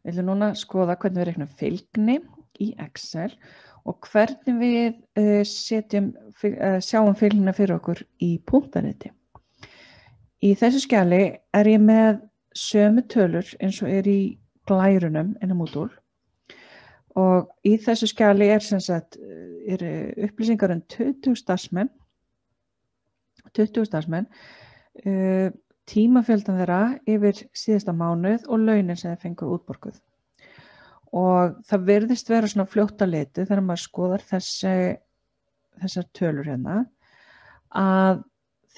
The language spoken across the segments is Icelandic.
Við ætlum núna að skoða hvernig við reiknum fylgni í Excel og hvernig við sjáum fylgnina fyrir okkur í punktariti. Í þessu skjali ég með sömu tölur eins og í glærunum inn á Moodle og í þessu skjali upplýsingar 20 starfsmenn, tímafjöldan þeirra yfir síðasta mánuð og launin sem þeir fengu útborguð. Og það virðist vera svona fljótt að liti þegar maður skoðar þessar tölur hérna að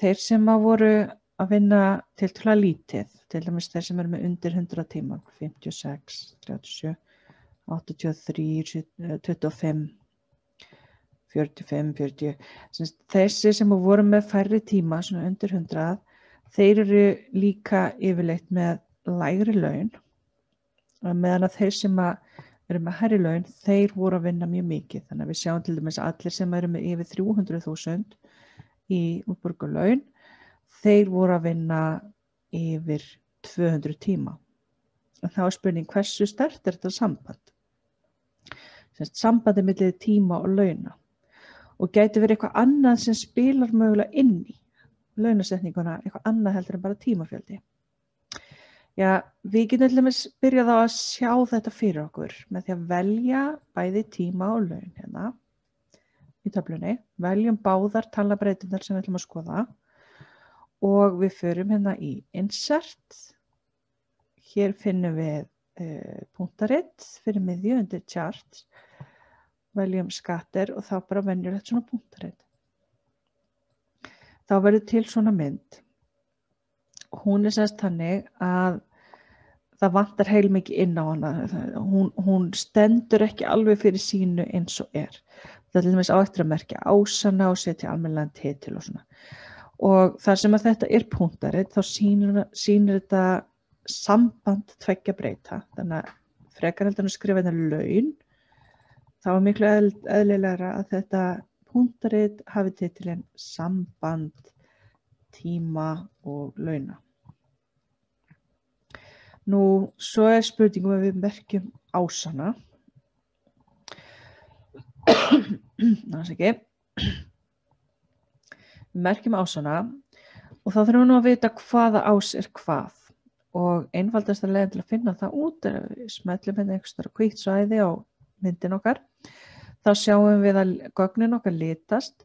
þeir sem voru að vinna tiltölulega lítið, til dæmis þeir sem eru með undir 100 tíma, 56, 37, 83, 25, 45, 40, þessi sem voru með færri tíma, svona undir 100, þeir eru líka yfirleitt með lægri laun, meðan að þeir sem eru með hærri laun, þeir voru að vinna mjög mikið. Þannig að við sjáum til dæmis að allir sem eru með yfir 300.000 í útborguð laun, þeir voru að vinna yfir 200 tíma. Og þá spurning hversu sterkt þetta samband? Sambandið milli tíma og launa. Og gæti verið eitthvað annað sem spilar mögulega inn í launasetninguna, eitthvað annað heldur en bara tímafjöldi. Já, við getum til dæmis byrjað á að sjá þetta fyrir okkur með því að velja bæði tíma og laun hérna í töflunni. Veljum báðar talnabreyturnar sem við ætlum að skoða og við förum hérna í Insert. Hér finnum við punktarit fyrir miðju undir Charts. Veljum Skatter og þá bara venjulegt svona punktarit. Þá verður til svona mynd. Hún þannig að það vantar heilmikið inn á hana. Hún stendur ekki alveg fyrir sínu eins og er. Það til dæmis á eftir að merkja ásana og setja almennilegan titil og svona. Og þar sem að þetta er punktarit, þá sýnir þetta samband tveggja breyta. Þannig að frekar heldur að skrifa hérna laun, þá miklu eðlilegra að þetta punktarit hafi titilinn samband tíma og launa. Nú, svo spurningum að við merkjum ásana. Við merkjum ásana og þá þurfum við nú að vita hvaða ás er hvað. Og einfaldasta leiðin til að finna það út er að við smellum hérna einhvers hvítt svæði á myndin okkar. Þá sjáum við að gögnin okkar litast.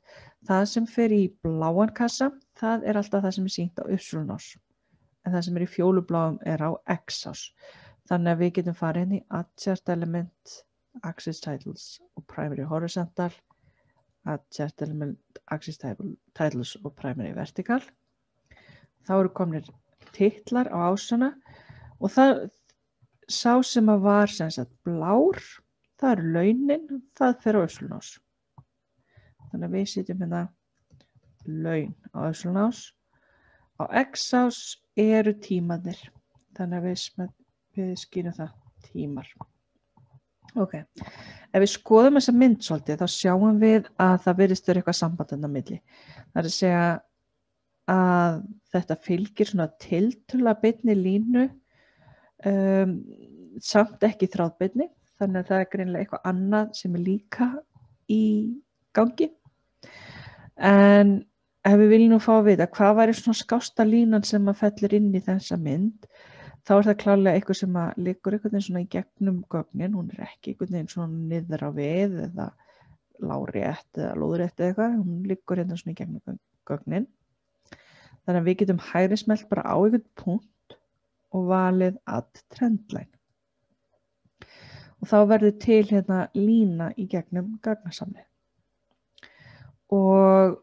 Það sem fer í bláan kassa, það er alltaf það sem er sýnt á Y-ás. En það sem er í fjólubláum er á X-ás. Þannig að við getum farið inn í Adjust Element, Axis Titles og Primary Horizontal, Adjust Element, Axis Titles og Primary Vertical. Þá eru komnir titlar á ásana og það sá sem að var sem sagt blár, það eru launin, það fer á Y-ás. Þannig að við setjum hérna laun á Y-ás. Á X-ás eru tímarnir. Þannig að við skýrum það tímar. Ok, ef við skoðum þessa mynd svolítið, þá sjáum við að það virðist vera eitthvað samband á milli. Það er að segja að þetta fylgir svona tiltölulega beinni línu, samt ekki þráðbeinni. Þannig að það er greinilega eitthvað annað sem er líka í gangi. En ef við viljum nú fá að vita hvað væri svona skásta línan sem að fellir inn í þessa mynd, þá er það klárlega eitthvað sem að liggur einhvern veginn svona í gegnum gögnin. Hún er ekki einhvern veginn svona niður á við eða lárétt eða lóðrétt eða eitthvað. Hún liggur hérna svona í gegnum gögnin. Þannig að við getum hægri smellt bara á einhvern punkt og valið Add Trendline. Og þá verður til hérna lína í gegnum gagnasamnið. Og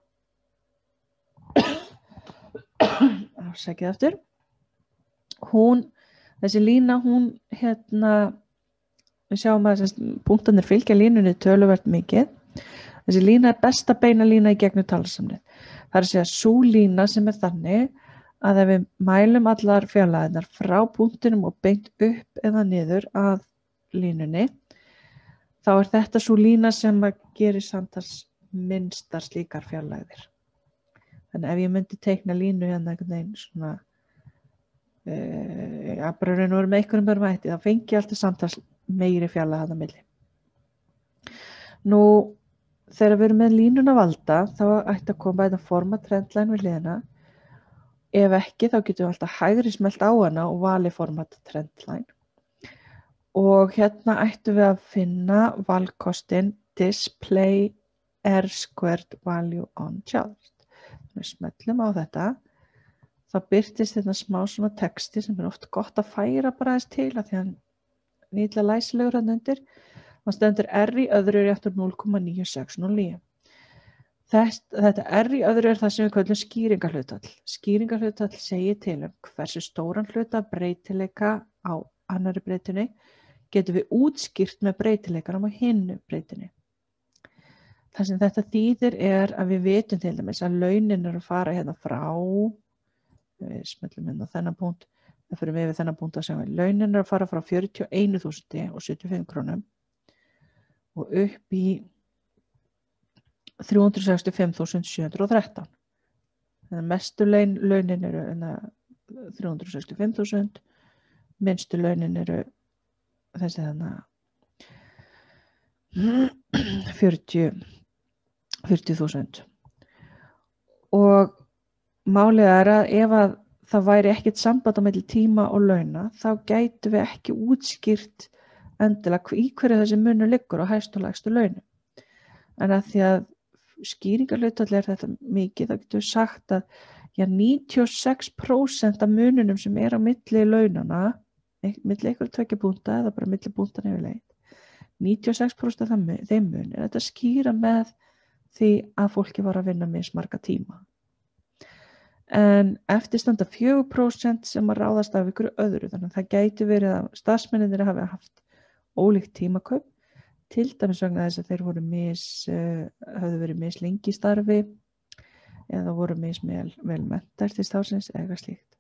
afsækið aftur. Þessi lína, við sjáum að punktarnir fylgja línunni töluvert mikið. Þessi lína er besta beina lína í gegnum talsamnið. Það er að segja sú lína sem er þannig að ef við mælum allar fjarlægðirnar frá punktinum og beint upp eða niður að línunni, þá er þetta sú lína sem að gerir samtals minnstar slíkar fjarlægðir. Þannig ef ég myndi teikna línu hérna einhvern veginn svona bara raun og veru með einhverjum börnum hætti, þá fengi ég alltaf samtals meiri fjarlægð þarna á milli. Nú, þegar við erum með línuna valda, þá ætti að koma þetta forma trendline við hliðina. Ef ekki, þá getum við alltaf hægri smelt á hana og valið format trendline. Og hérna ættum við að finna valkostin Display R-squared value on chart. Við smellum á þetta. Þá birtist þetta smá svona texti sem er oft gott að færa bara aðeins til að því hann nýtla læsilegur hann undir. Það stendur R í öðru réttur 0,9609. Þetta R í öðru er það sem við köllum skýringarhlutfall. Skýringarhlutfall segir til hversu stóran hluta breytileika á annarri breytunni getum við útskýrt með breytileikanum á hinni breytunni. Það sem þetta þýðir er að við vitum til dæmis að launin eru að fara hérna frá, við smellum hérna á þennan punkt, það fyrir við þennan punkt að segja launin eru að fara frá 41.075 krónum og upp í 365.713. Þannig að mestu launin eru 365.000, minnstu launin eru þessi þannig 40.000. Og málið er að ef að það væri ekkert samband á milli tíma og launa, þá gætu við ekki útskýrt endilega í hverju þessi munur liggur á hæstu og lægstu launum. En að því að skýringarhlutfall er þetta mikið, þá getum við sagt að 96% af mununum sem er á milli launana, milli einhverju tveggja punkta eða bara milli punktana yfirleitt, 96% af þeim mun er þetta skýra með því að fólki var að vinna mismarga tíma. En eftir standa 4% sem að ráðast af ykkur öðru, þannig að það gæti verið að starfsmennirnir hafi haft ólíkt tímakaup, til dæmis vegna þess að þeir höfðu verið mislengi í starfi eða voru misvel menntaðir til starfsins eða eitthvað slíkt.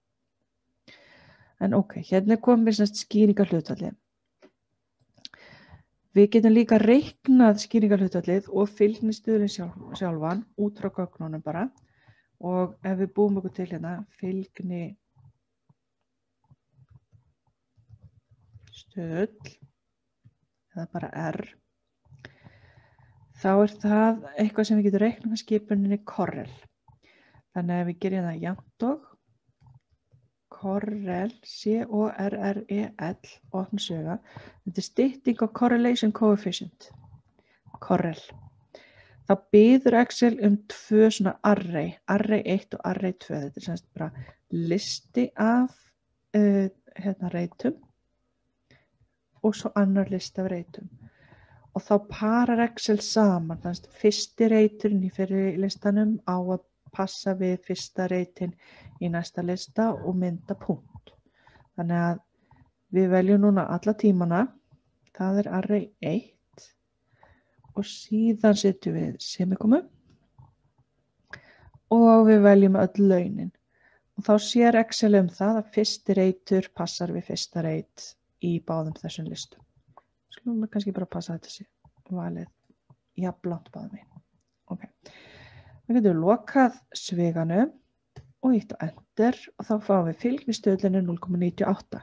En ok, hérna komum við skýringarhlutfallið. Við getum líka reiknað skýringarhlutfallið og fylgnistuðlinn sjálfan út frá gögnunum bara. Og ef við búum okkur til hérna fylgni stuðl eða bara R, þá er það eitthvað sem við getum reiknað með skipuninni Correl. Þannig að við gerum það jafnt og Correl, C-O-R-R-E-L, opna söga. Þetta er stytting á Correlation Coefficient, Correl. Þá biður Excel tvö svona array 1 og array 2. Þetta er semst bara listi af reytum og svo annar listi af reytum. Og þá parar Excel saman, þannig að fyrsti reyturinn í fyrri listanum á að passa við fyrsta reytin í næsta lista og mynda punkt. Þannig að við veljum núna alla tímana, það er array 1. Og síðan setjum við semikomu og við veljum öll launin. Og þá sér Excel það að fyrsti reytur passar við fyrsta reyt í báðum þessum listum. Skulum við kannski bara passa þetta sér valið jafnlangt báðum við. Ok. Við getum lokað sviganum og ítt á enter og þá fáum við fylgnistuðlinu 0,98.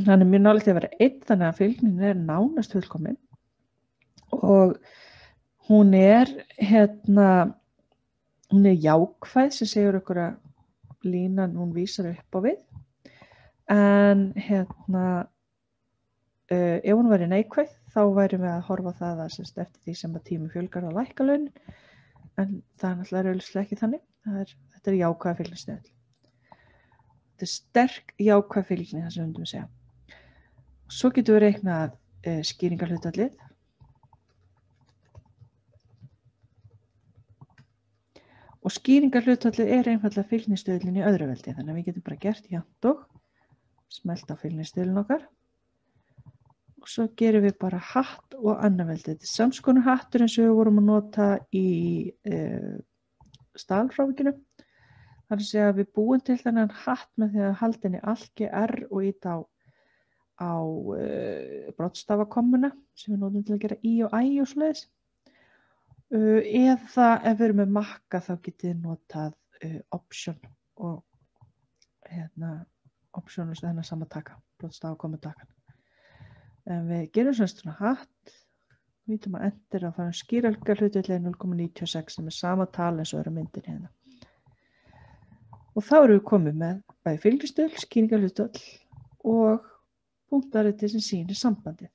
Þannig mjög nálægt að vera 1, þannig að fylgnin er nánast fullkomin. Og hún er jákvæð sem segir okkur að línan hún vísar upp á við. En ef hún væri neikvæð þá værum við að horfa það að eftir því sem að tími fjölgar að lækka launin. En það er náttúrulega augljóslega ekki þannig. Þetta er jákvæð fylgnistuðull. Þetta er sterk jákvæð fylgni, það sem við myndum að segja. Svo getum við reiknað skýringarhlutfallið. Og skýringarhlutfallið er einfaldlega fylgnistuðullin í öðru veldi. Þannig að við getum bara gert jafnt og smelt á fylgnistuðullin okkar. Og svo gerum við bara hatt og annað veldi. Þetta er samskonar hattur eins og við vorum að nota í stafrófinu. Það er að segja að við búum til þennan hatt með því að halda henni allt R og íta á broddstafakommuna sem við notum til að gera I og æ og svoleiðis. Eða ef við erum með makka þá getið notað option og optionus þennan sama taka, brotstaf og komutakan. En við gerum svona hatt, vítum að enter og fara skýralga hlutfallið 0,96 sem sama tala eins og eru myndin hérna. Og þá erum við komið með bæði fylgistöðl, skýringarhlutfall og punktariti sem sýnir sambandið.